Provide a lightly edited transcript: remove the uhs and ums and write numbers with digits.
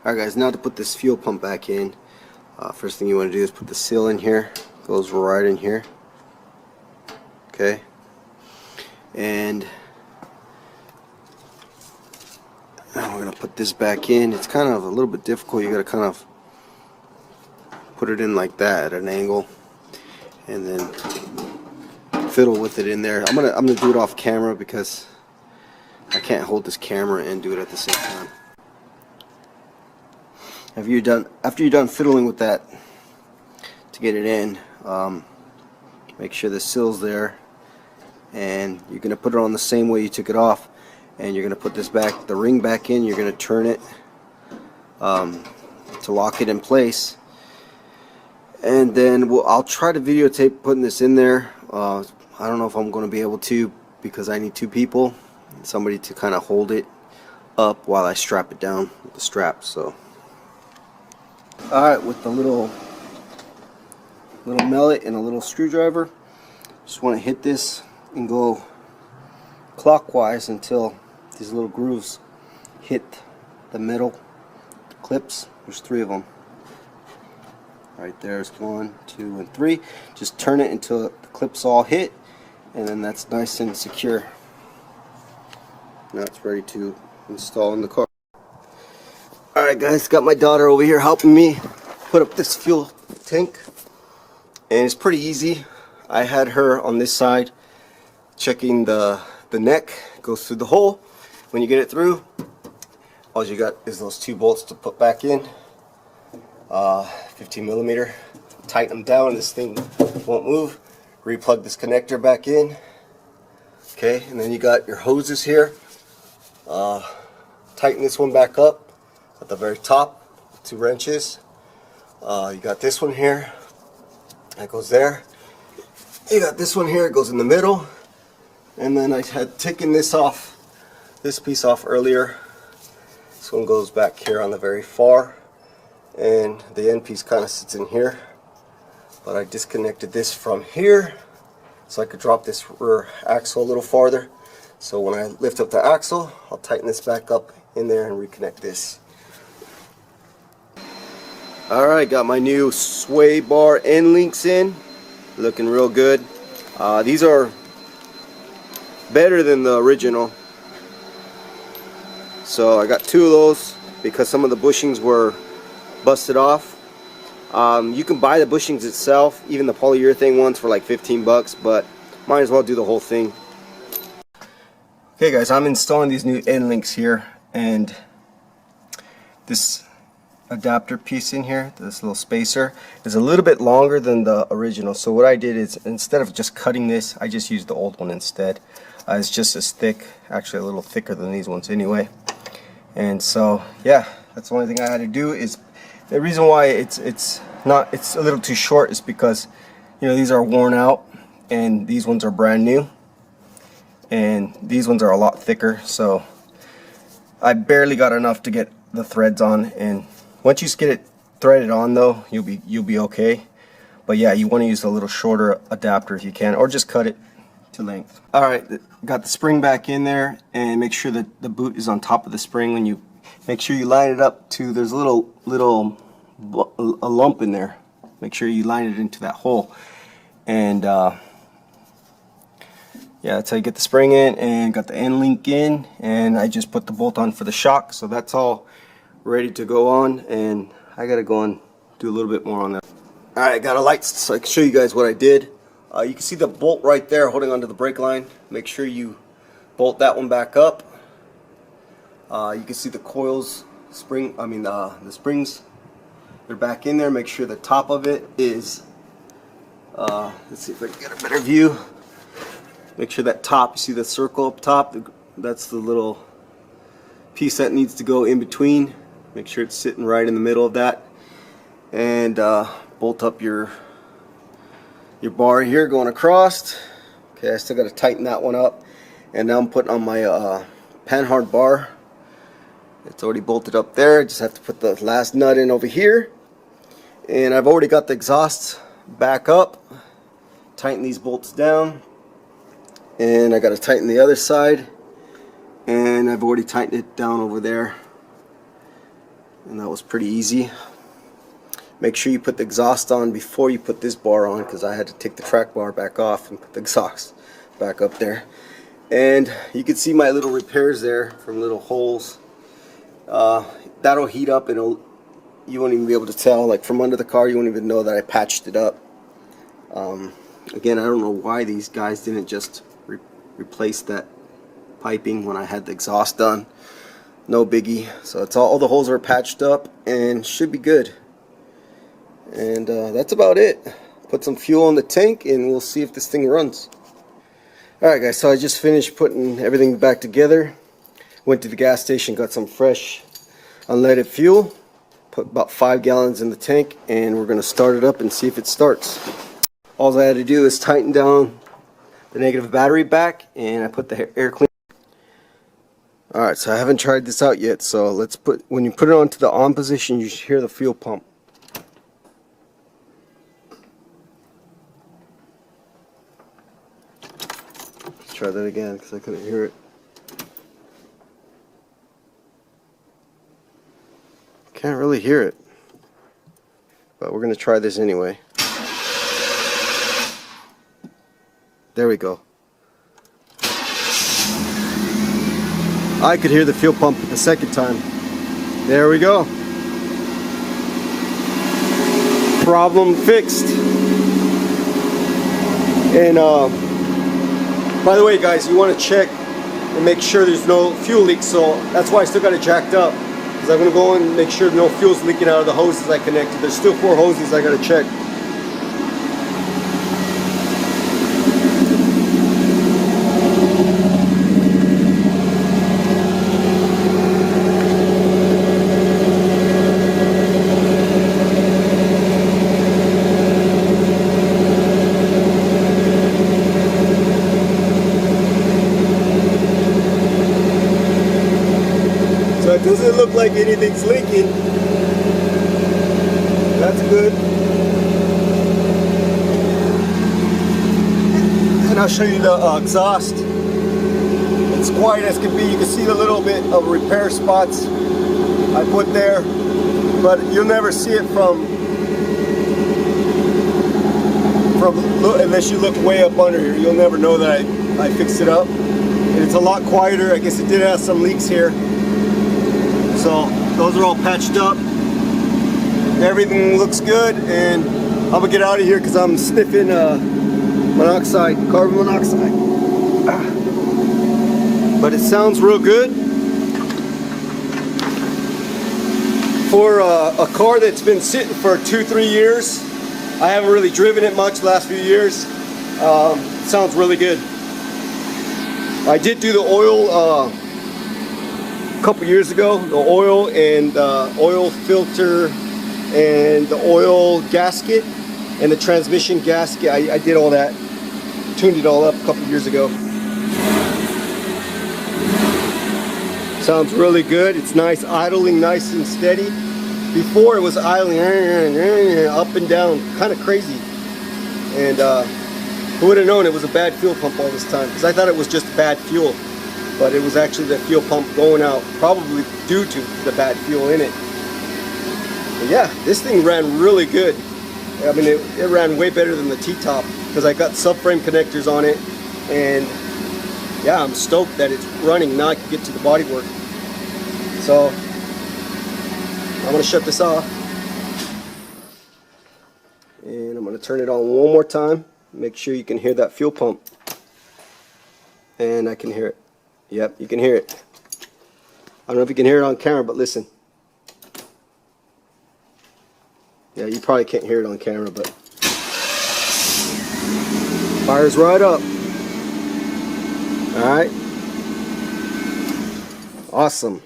Alright guys, now to put this fuel pump back in, first thing you want to do is put the seal in here. Goes right in here. Okay. And now we're going to put this back in. It's kind of a little bit difficult. You got to kind of put it in like that at an angle and then fiddle with it in there. I'm gonna do it off camera because I can't hold this camera and do it at the same time. After you're done fiddling with that to get it in, make sure the seal's there, and you're gonna put it on the same way you took it off, and you're gonna put the ring back in. You're gonna turn it to lock it in place, and then I'll try to videotape putting this in there. I don't know if I'm going to be able to, because I need two people, somebody to kind of hold it up while I strap it down with the strap. So alright, with the little mallet and a little screwdriver, just want to hit this and go clockwise until these little grooves hit the middle clips. There's 3 of them. Right there's 1, 2, and 3. Just turn it until the clips all hit, and then that's nice and secure. Now it's ready to install in the car. Alright guys, got my daughter over here helping me put up this fuel tank, and it's pretty easy. I had her on this side checking the neck, goes through the hole. When you get it through, all you got is those 2 bolts to put back in, 15mm. Tighten them down, this thing won't move. Replug this connector back in. Okay, and then you got your hoses here. Tighten this one back up at the very top, 2 wrenches. You got this one here, that goes there. You got this one here, it goes in the middle. And then I had taken this piece off earlier. This one goes back here on the very far, and the end piece kind of sits in here. But I disconnected this from here so I could drop this rear axle a little farther. So when I lift up the axle, I'll tighten this back up in there and reconnect this. Alright, got my new sway bar end links in, looking real good. These are better than the original, so I got 2 of those because some of the bushings were busted off. You can buy the bushings itself, even the polyurethane ones, for like 15 bucks, but might as well do the whole thing. Okay guys, I'm installing these new end links here, and this adapter piece in here, this little spacer, is a little bit longer than the original. So what I did is, instead of just cutting this, I just used the old one instead. It's just as thick, actually a little thicker than these ones anyway. And so yeah, that's the only thing I had to do. Is the reason why it's a little too short is because, you know, these are worn out and these ones are brand new, and these ones are a lot thicker, so I barely got enough to get the threads on. And once you get it threaded on though, you'll be okay. But yeah, you want to use a little shorter adapter if you can, or just cut it to length. Alright, got the spring back in there, and make sure that the boot is on top of the spring. When you make sure you line it up to, there's a little lump in there. Make sure you line it into that hole, and yeah, that's how you get the spring in, and got the end link in, and I just put the bolt on for the shock. So that's all ready to go on, and I gotta go and do a little bit more on that. Alright, I got a light so I can show you guys what I did. You can see the bolt right there holding onto the brake line. Make sure you bolt that one back up. You can see the coils, the springs, they're back in there. Make sure the top of it is, let's see if I can get a better view. Make sure that top, you see the circle up top, that's the little piece that needs to go in between. Make sure it's sitting right in the middle of that, and bolt up your bar here going across. Okay, I still got to tighten that one up, and now I'm putting on my panhard bar. It's already bolted up there. I just have to put the last nut in over here, and I've already got the exhaust back up. Tighten these bolts down, and I got to tighten the other side, and I've already tightened it down over there. and that was pretty easy. Make sure you put the exhaust on before you put this bar on, because I had to take the track bar back off and put the exhaust back up there. And you can see my little repairs there from little holes. That'll heat up and you won't even be able to tell. Like from under the car, you won't even know that I patched it up. Again, I don't know why these guys didn't just replace that piping when I had the exhaust done. No biggie. So it's all the holes are patched up and should be good. And that's about it. Put some fuel in the tank and we'll see if this thing runs. Alright guys, so I just finished putting everything back together. Went to the gas station, got some fresh unleaded fuel. Put about 5 gallons in the tank and we're going to start it up and see if it starts. All I had to do is tighten down the negative battery back, and I put the air cleaner. Alright, so I haven't tried this out yet, so when you put it onto the on position, you should hear the fuel pump. Let's try that again because I couldn't hear it. Can't really hear it, but we're going to try this anyway. There we go. I could hear the fuel pump the second time. There we go. Problem fixed. And by the way guys, you want to check and make sure there's no fuel leaks, so that's why I still got it jacked up, because I'm going to go and make sure no fuel's leaking out of the hoses I connected. There's still 4 hoses I got to check. So it doesn't look like anything's leaking. That's good. And I'll show you the exhaust. It's quiet as can be. You can see the little bit of repair spots I put there, but you'll never see it from unless you look way up under here. You'll never know that I fixed it up. And it's a lot quieter. I guess it did have some leaks here. So those are all patched up. Everything looks good, and I'm gonna get out of here because I'm sniffing monoxide, carbon monoxide. But it sounds real good. For a car that's been sitting for 2-3 years, I haven't really driven it much the last few years. It sounds really good. I did do the oil a couple years ago, the oil and oil filter and the oil gasket and the transmission gasket. I did all that, tuned it all up a couple years ago. Sounds really good. It's nice, idling nice and steady. Before it was idling up and down, kind of crazy. And who would have known it was a bad fuel pump all this time? Because I thought it was just bad fuel, but it was actually the fuel pump going out, probably due to the bad fuel in it. But yeah, this thing ran really good. I mean, it ran way better than the T-top because I got subframe connectors on it, and yeah, I'm stoked that it's running. Now I can get to the bodywork. So I'm going to shut this off, and I'm going to turn it on one more time. Make sure you can hear that fuel pump. And I can hear it. Yep, you can hear it. I don't know if you can hear it on camera, but listen. Yeah, you probably can't hear it on camera, but fires right up. Alright. Awesome.